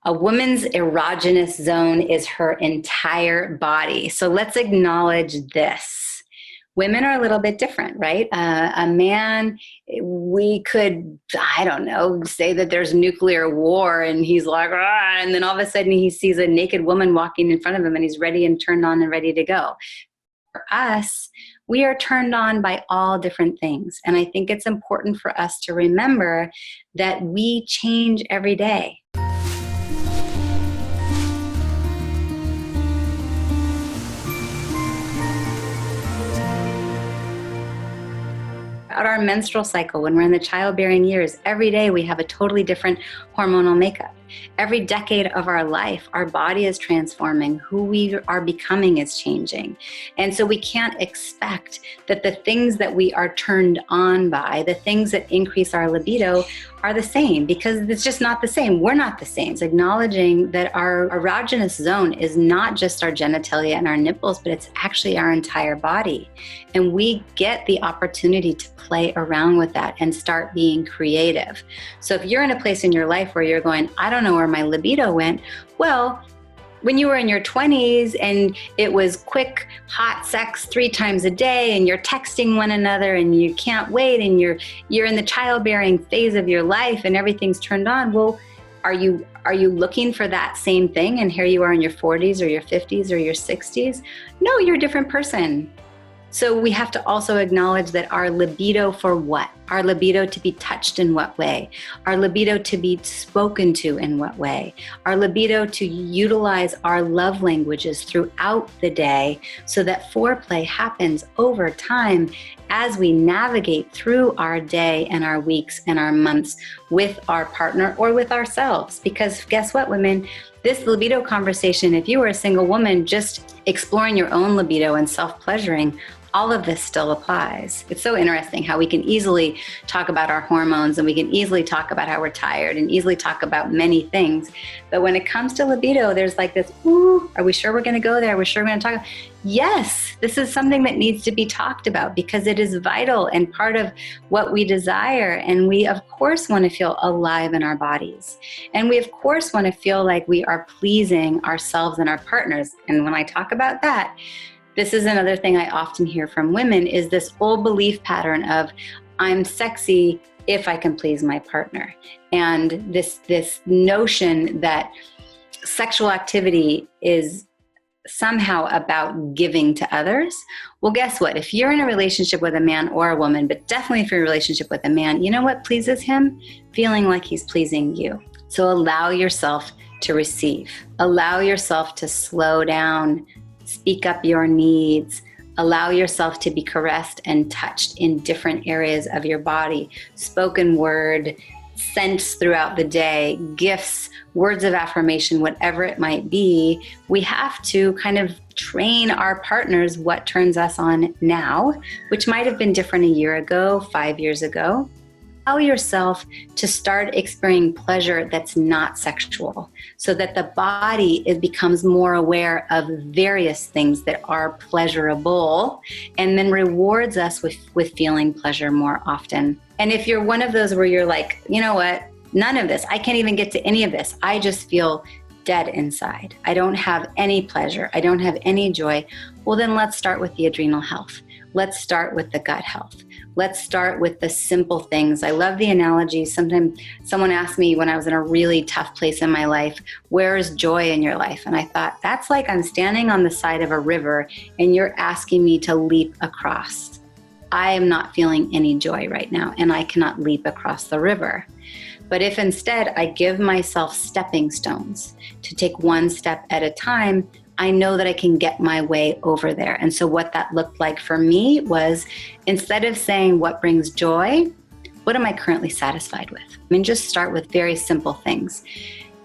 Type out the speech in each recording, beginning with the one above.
A woman's erogenous zone is her entire body. So let's acknowledge this. Women are a little bit different, right? A man, we could, I don't know, say that there's nuclear war and he's like, ah, and then all of a sudden he sees a naked woman walking in front of him and he's ready and turned on and ready to go. For us, we are turned on by all different things. And I think it's important for us to remember that we change every day. At our menstrual cycle, when we're in the childbearing years, every day we have a totally different hormonal makeup. Every decade of our life, our body is transforming. Who we are becoming is changing. And so we can't expect that the things that we are turned on by, the things that increase our libido, are the same, because it's just not the same. We're not the same. It's acknowledging that our erogenous zone is not just our genitalia and our nipples, but it's actually our entire body. And we get the opportunity to play around with that and start being creative. So if you're in a place in your life where you're going, I don't know where my libido went, well, when you were in your 20s and it was quick, hot sex 3 times a day and you're texting one another and you can't wait and you're in the childbearing phase of your life and everything's turned on, well, are you looking for that same thing? And here you are in your 40s or your 50s or your 60s? No, you're a different person. So we have to also acknowledge that our libido for what? Our libido to be touched in what way? Our libido to be spoken to in what way? Our libido to utilize our love languages throughout the day so that foreplay happens over time as we navigate through our day and our weeks and our months with our partner or with ourselves. Because guess what, women? This libido conversation, if you were a single woman just exploring your own libido and self-pleasuring, all of this still applies. It's so interesting how we can easily talk about our hormones and we can easily talk about how we're tired and easily talk about many things. But when it comes to libido, there's like this, ooh, are we sure we're going to go there? Are we sure we're going to talk? Yes, this is something that needs to be talked about because it is vital and part of what we desire. And we, of course, want to feel alive in our bodies. And we, of course, want to feel like we are pleasing ourselves and our partners. And when I talk about that, this is another thing I often hear from women is this old belief pattern of I'm sexy if I can please my partner. And this notion that sexual activity is somehow about giving to others. Well, guess what? If you're in a relationship with a man or a woman, but definitely if you're in a relationship with a man, you know what pleases him? Feeling like he's pleasing you. So allow yourself to receive. Allow yourself to slow down. Speak up your needs. Allow yourself to be caressed and touched in different areas of your body. Spoken word, scents throughout the day, gifts, words of affirmation, whatever it might be. We have to kind of train our partners what turns us on now, which might have been different a year ago, 5 years ago. Allow yourself to start experiencing pleasure that's not sexual so that the body becomes more aware of various things that are pleasurable and then rewards us with feeling pleasure more often. And if you're one of those where you're like, you know what, none of this, I can't even get to any of this. I just feel dead inside. I don't have any pleasure. I don't have any joy. Well, then let's start with the adrenal health. Let's start with the gut health. Let's start with the simple things. I love the analogy. Sometimes someone asked me when I was in a really tough place in my life, where is joy in your life? And I thought, that's like I'm standing on the side of a river and you're asking me to leap across. I am not feeling any joy right now and I cannot leap across the river. But if instead I give myself stepping stones to take one step at a time, I know that I can get my way over there. And so what that looked like for me was instead of saying what brings joy, what am I currently satisfied with? I mean, just start with very simple things.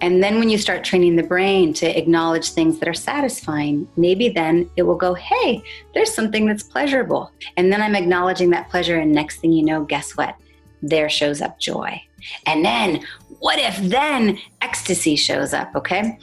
And then when you start training the brain to acknowledge things that are satisfying, maybe then it will go, hey, there's something that's pleasurable. And then I'm acknowledging that pleasure. And next thing you know, guess what? There shows up joy. And then what if then ecstasy shows up, okay?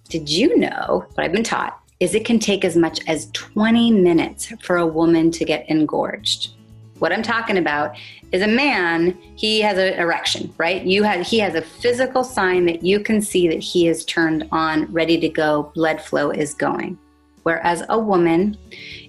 Did you know, what I've been taught, is it can take as much as 20 minutes for a woman to get engorged. What I'm talking about is a man, he has an erection, right? He has a physical sign that you can see that he is turned on, ready to go, blood flow is going. Whereas a woman,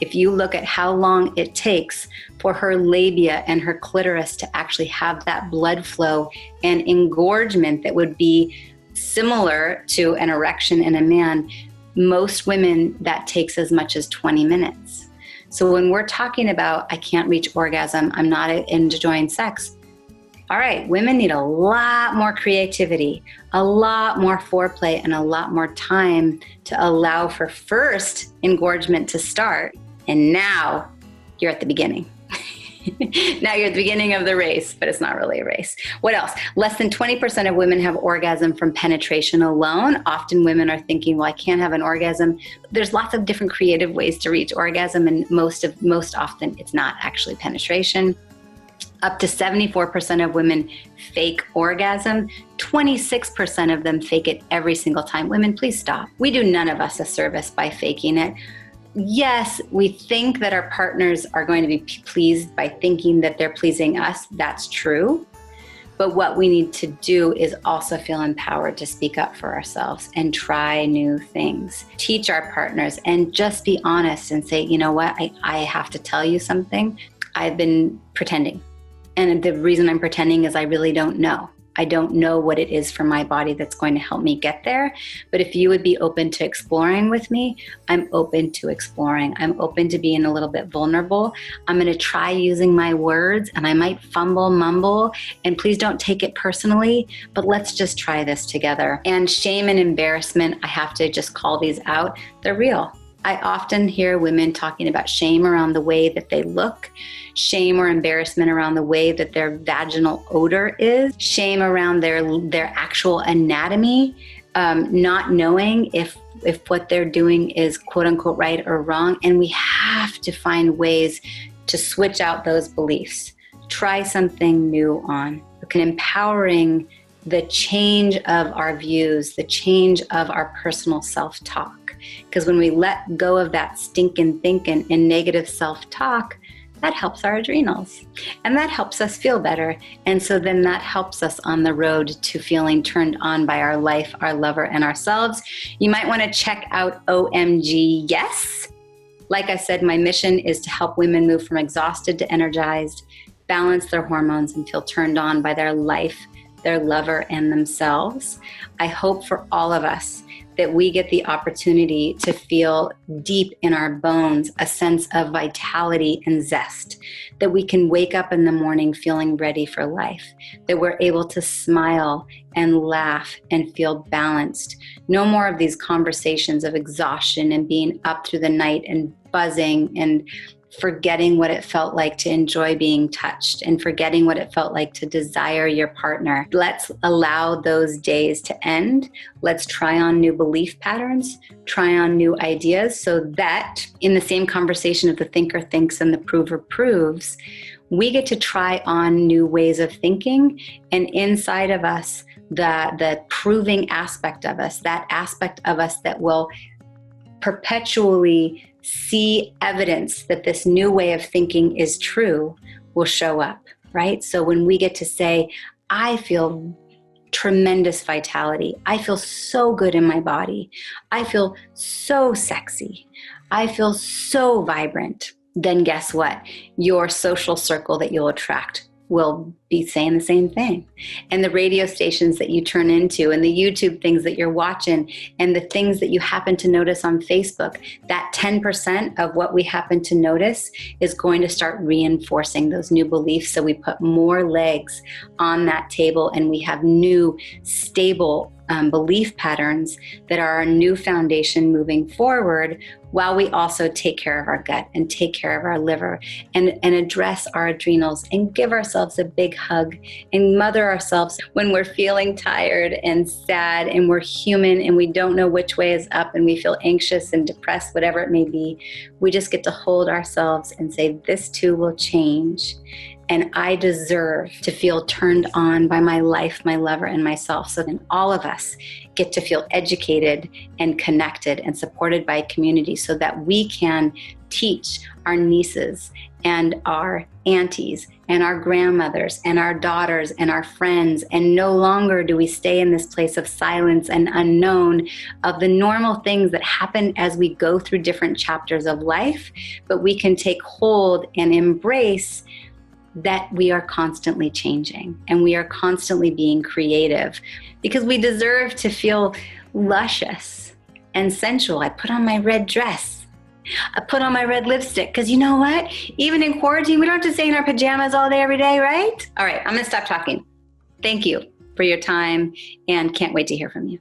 if you look at how long it takes for her labia and her clitoris to actually have that blood flow and engorgement that would be similar to an erection in a man, most women, that takes as much as 20 minutes. So when we're talking about, I can't reach orgasm, I'm not enjoying sex, all right, women need a lot more creativity, a lot more foreplay, and a lot more time to allow for first engorgement to start. And now you're at the beginning. Now you're at the beginning of the race, but it's not really a race. What else? Less than 20% of women have orgasm from penetration alone. Often women are thinking, well, I can't have an orgasm. There's lots of different creative ways to reach orgasm, and most often it's not actually penetration. Up to 74% of women fake orgasm. 26% of them fake it every single time. Women, please stop. We do none of us a service by faking it. Yes, we think that our partners are going to be pleased by thinking that they're pleasing us. That's true. But what we need to do is also feel empowered to speak up for ourselves and try new things. Teach our partners and just be honest and say, you know what, I have to tell you something. I've been pretending. And the reason I'm pretending is I really don't know. I don't know what it is for my body that's going to help me get there. But if you would be open to exploring with me, I'm open to exploring. I'm open to being a little bit vulnerable. I'm going to try using my words, and I might fumble, mumble, and please don't take it personally, but let's just try this together. And shame and embarrassment, I have to just call these out. They're real. I often hear women talking about shame around the way that they look, shame or embarrassment around the way that their vaginal odor is, shame around their actual anatomy, not knowing if what they're doing is quote unquote right or wrong. And we have to find ways to switch out those beliefs, try something new on. Empowering the change of our views, the change of our personal self-talk. Because when we let go of that stinking thinking and negative self-talk, that helps our adrenals. And that helps us feel better. And so then that helps us on the road to feeling turned on by our life, our lover, and ourselves. You might want to check out OMG Yes. Like I said, my mission is to help women move from exhausted to energized, balance their hormones, and feel turned on by their life, their lover, and themselves. I hope for all of us that we get the opportunity to feel deep in our bones a sense of vitality and zest, that we can wake up in the morning feeling ready for life, that we're able to smile and laugh and feel balanced. No more of these conversations of exhaustion and being up through the night and buzzing and forgetting what it felt like to enjoy being touched and forgetting what it felt like to desire your partner. Let's allow those days to end. Let's try on new belief patterns, try on new ideas, so that in the same conversation of the thinker thinks and the prover proves, we get to try on new ways of thinking, and inside of us, the proving aspect of us, that aspect of us that will perpetually see evidence that this new way of thinking is true, will show up, right? So when we get to say, I feel tremendous vitality, I feel so good in my body, I feel so sexy, I feel so vibrant, then guess what? Your social circle that you'll attract will be saying the same thing. And the radio stations that you turn into and the YouTube things that you're watching and the things that you happen to notice on Facebook, that 10% of what we happen to notice is going to start reinforcing those new beliefs. So we put more legs on that table and we have new stable belief patterns that are our new foundation moving forward, while we also take care of our gut and take care of our liver and address our adrenals and give ourselves a big hug and mother ourselves when we're feeling tired and sad and we're human and we don't know which way is up and we feel anxious and depressed, whatever it may be. We just get to hold ourselves and say, this too will change. And I deserve to feel turned on by my life, my lover, and myself. So then all of us get to feel educated and connected and supported by a community so that we can teach our nieces and our aunties and our grandmothers and our daughters and our friends. And no longer do we stay in this place of silence and unknown of the normal things that happen as we go through different chapters of life, but we can take hold and embrace that we are constantly changing and we are constantly being creative, because we deserve to feel luscious and sensual. I put on my red dress. I put on my red lipstick, because you know what? Even in quarantine, we don't have to stay in our pajamas all day, every day, right? All right, I'm going to stop talking. Thank you for your time and can't wait to hear from you.